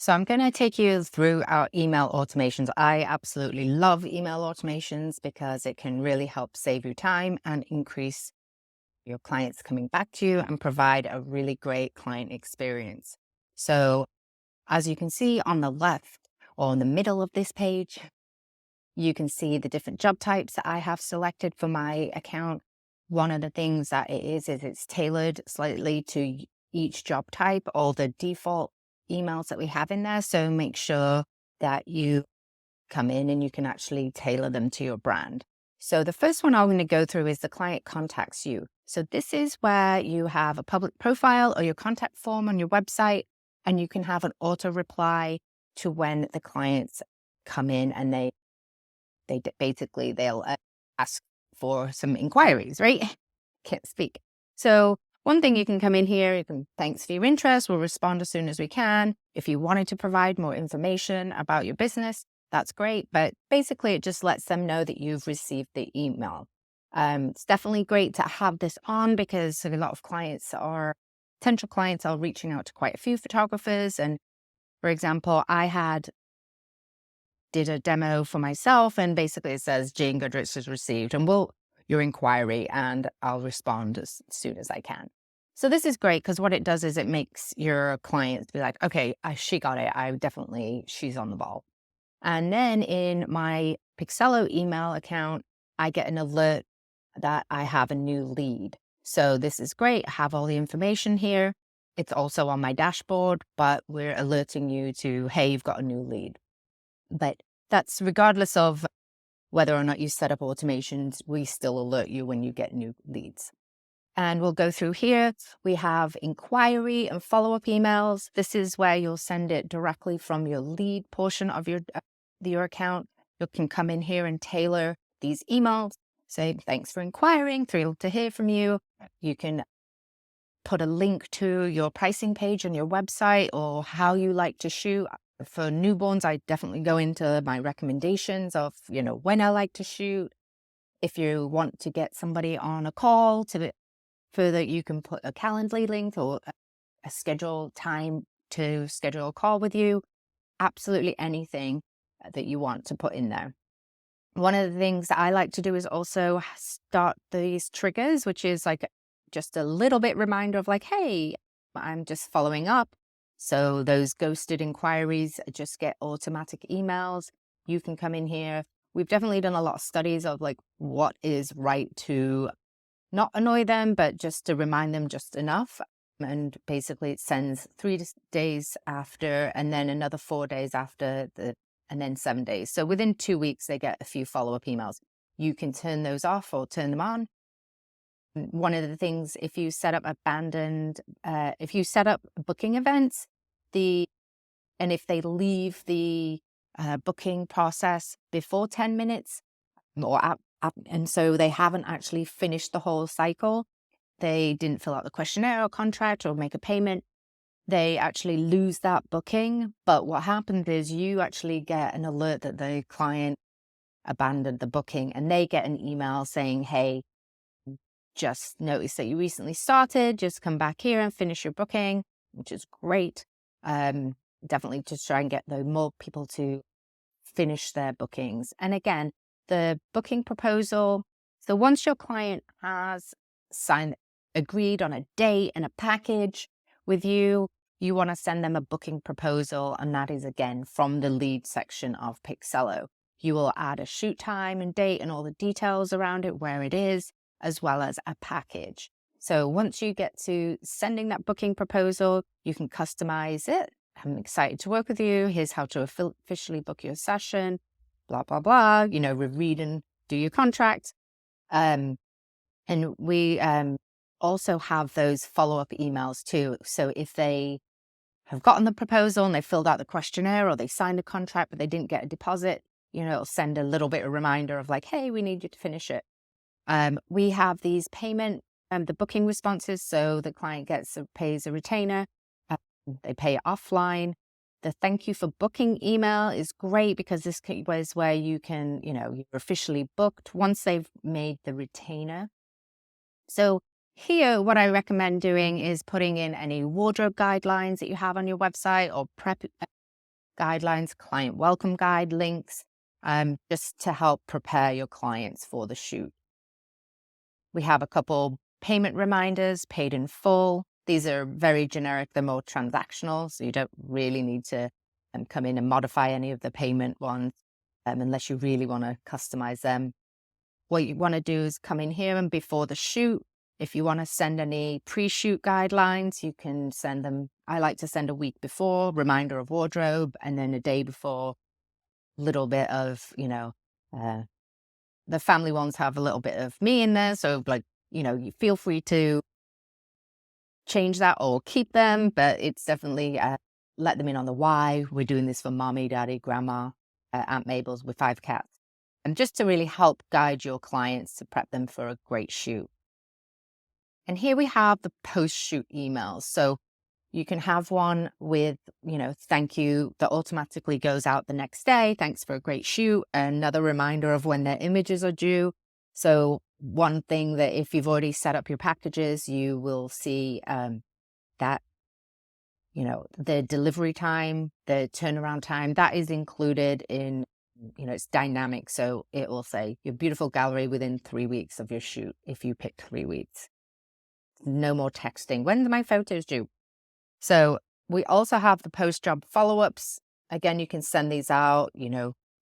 So I'm going to take you through our email automations. I absolutely love email automations because it can really help save you time and increase your clients coming back to you and provide a really great client experience. So as you can see on the left or in the middle of this page, you can see the different job types that I have selected for my account. One of the things that it is it's tailored slightly to each job type or the default emails that we have in there. So make sure that you come in and you can actually tailor them to your brand. So the first one I'm going to go through is the client contacts you. So this is where you have a public profile or your contact form on your website, and you can have an auto reply to when the clients come in and they'll ask for some inquiries, right? Can't speak. So one thing you can come in here, you can, thanks for your interest. We'll respond as soon as we can. If you wanted to provide more information about your business, that's great. But basically, it just lets them know that you've received the email. It's definitely great to have this on because a lot of potential clients are reaching out to quite a few photographers. And for example, did a demo for myself, and basically it says Jane Goodrich has received your inquiry, and I'll respond as soon as I can. So this is great because what it does is it makes your clients be like, okay, she got it. She's on the ball. And then in my Picsello email account, I get an alert that I have a new lead. So this is great. I have all the information here. It's also on my dashboard, but we're alerting you to, hey, you've got a new lead. But that's regardless of whether or not you set up automations, we still alert you when you get new leads. And we'll go through here. We have inquiry and follow-up emails. This is where you'll send it directly from your lead portion of your account. You can come in here and tailor these emails. Say, thanks for inquiring, thrilled to hear from you. You can put a link to your pricing page on your website or how you like to shoot. For newborns, I definitely go into my recommendations of, when I like to shoot. If you want to get somebody on a call further, you can put a Calendly link or a schedule time to schedule a call with you. Absolutely anything that you want to put in there. One of the things that I like to do is also start these triggers, which is like just a little bit reminder of like, hey, I'm just following up. So those ghosted inquiries just get automatic emails. You can come in here. We've definitely done a lot of studies of like what is right to not annoy them, but just to remind them just enough. And basically it sends 3 days after, and then another 4 days after, and then 7 days. So within 2 weeks, they get a few follow-up emails. You can turn those off or turn them on. One of the things, if you set up booking events, and if they leave the booking process before 10 minutes and so they haven't actually finished the whole cycle, they didn't fill out the questionnaire or contract or make a payment, they actually lose that booking. But what happens is you actually get an alert that the client abandoned the booking, and they get an email saying, hey, just noticed that you recently started, just come back here and finish your booking, which is great. Definitely just try and get more people to finish their bookings. And again, the booking proposal. So once your client has agreed on a date and a package with you, you want to send them a booking proposal. And that is again from the lead section of Picsello. You will add a shoot time and date and all the details around it, where it is, as well as a package. So once you get to sending that booking proposal, you can customize it. I'm excited to work with you. Here's how to officially book your session, blah, blah, blah. Read and do your contract. And we also have those follow-up emails too. So if they have gotten the proposal and they filled out the questionnaire or they signed a contract, but they didn't get a deposit, it'll send a little bit of reminder of like, hey, we need you to finish it. We have these the booking responses. So the client pays a retainer. They pay offline. The thank you for booking email is great because this was where you can, you're officially booked once they've made the retainer. So here, what I recommend doing is putting in any wardrobe guidelines that you have on your website or guidelines, client welcome guide links, just to help prepare your clients for the shoot. We have a couple payment reminders, paid in full. These are very generic. They're more transactional, so you don't really need to come in and modify any of the payment ones unless you really want to customize them. What you want to do is come in here and before the shoot, if you want to send any pre-shoot guidelines, you can send them. I like to send a week before, reminder of wardrobe, and then a day before, little bit of, the family ones have a little bit of me in there. So like, you feel free to change that or keep them, but it's definitely let them in on the why. We're doing this for mommy, daddy, grandma, Aunt Mabel's with 5 cats. And just to really help guide your clients to prep them for a great shoot. And here we have the post-shoot emails. So you can have one with, thank you, that automatically goes out the next day. Thanks for a great shoot. Another reminder of when their images are due. So one thing that if you've already set up your packages, you will see that, the delivery time, the turnaround time, that is included in, it's dynamic. So it will say your beautiful gallery within 3 weeks of your shoot if you pick 3 weeks. No more texting. When's my photos due? So we also have the post-job follow-ups. Again, you can send these out,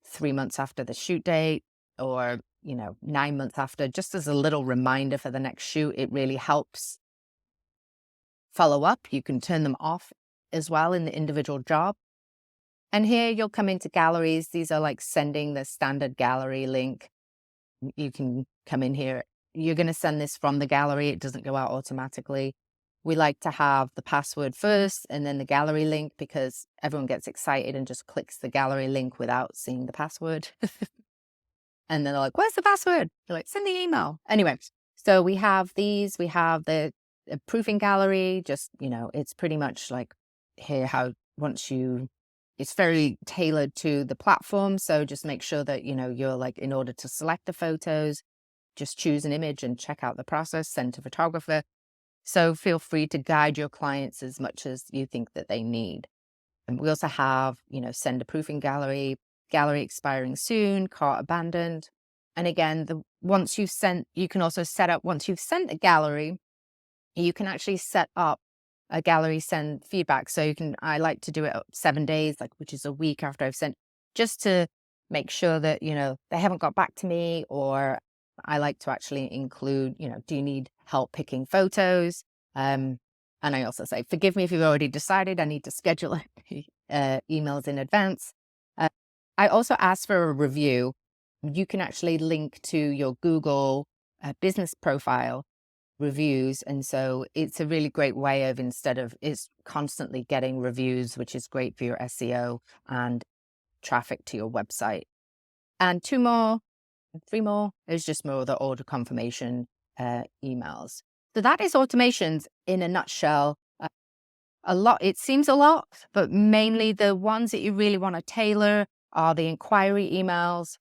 3 months after the shoot date or, 9 months after, just as a little reminder for the next shoot. It really helps follow up. You can turn them off as well in the individual job. And here you'll come into galleries. These are like sending the standard gallery link. You can come in here. You're going to send this from the gallery. It doesn't go out automatically. We like to have the password first and then the gallery link because everyone gets excited and just clicks the gallery link without seeing the password. And then they're like, where's the password? They're like, send the email. Anyway, so we have these. We have the proofing gallery. Just, it's pretty much like here how it's very tailored to the platform. So just make sure that, you're like, in order to select the photos, just choose an image and check out the process, send to photographer. So feel free to guide your clients as much as you think that they need. And we also have, send a proofing gallery, gallery expiring soon, cart abandoned. And again, you can also set up, once you've sent a gallery, you can actually set up a gallery send feedback. So I like to do it 7 days, which is a week after I've sent, just to make sure that, they haven't got back to me, or I like to actually include, do you need help picking photos? And I also say, forgive me if you've already decided I need to schedule emails in advance. I also ask for a review. You can actually link to your Google business profile reviews. And so it's a really great way of, it's constantly getting reviews, which is great for your SEO and traffic to your website. And 3 more is just more of the order confirmation emails. So that is automations in a nutshell. It seems a lot, but mainly the ones that you really want to tailor are the inquiry emails,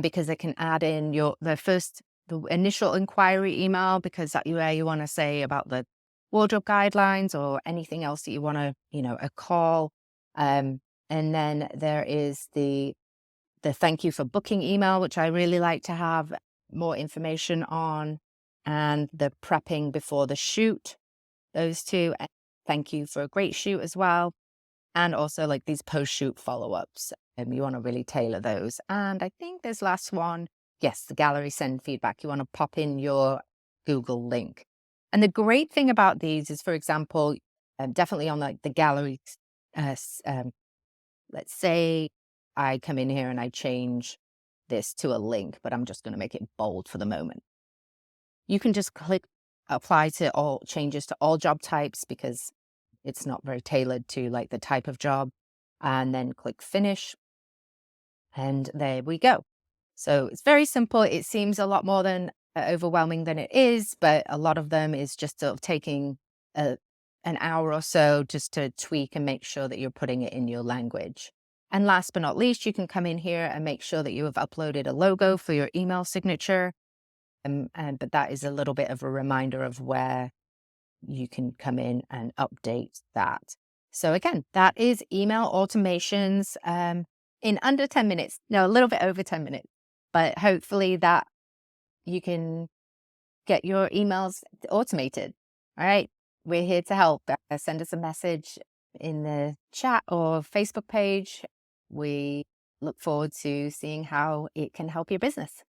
because they can add in the initial inquiry email, because that's where you want to say about the wardrobe guidelines or anything else that you want to, a call. And then there is the thank you for booking email, which I really like to have more information on, and the prepping before the shoot, those two. Thank you for a great shoot as well. And also like these post-shoot follow-ups. And you want to really tailor those. And I think this last one, yes, the gallery send feedback. You want to pop in your Google link. And the great thing about these is, for example, definitely on like the gallery, let's say I come in here and I change this to a link, but I'm just going to make it bold for the moment. You can just click apply to all changes to all job types, because it's not very tailored to like the type of job, and then click finish. And there we go. So it's very simple. It seems a lot more than overwhelming than it is, but a lot of them is just sort of taking an hour or so just to tweak and make sure that you're putting it in your language. And last but not least, you can come in here and make sure that you have uploaded a logo for your email signature. But that is a little bit of a reminder of where you can come in and update that. So again, that is email automations in under 10 minutes. No, a little bit over 10 minutes. But hopefully that you can get your emails automated. All right. We're here to help. Send us a message in the chat or Facebook page. We look forward to seeing how it can help your business.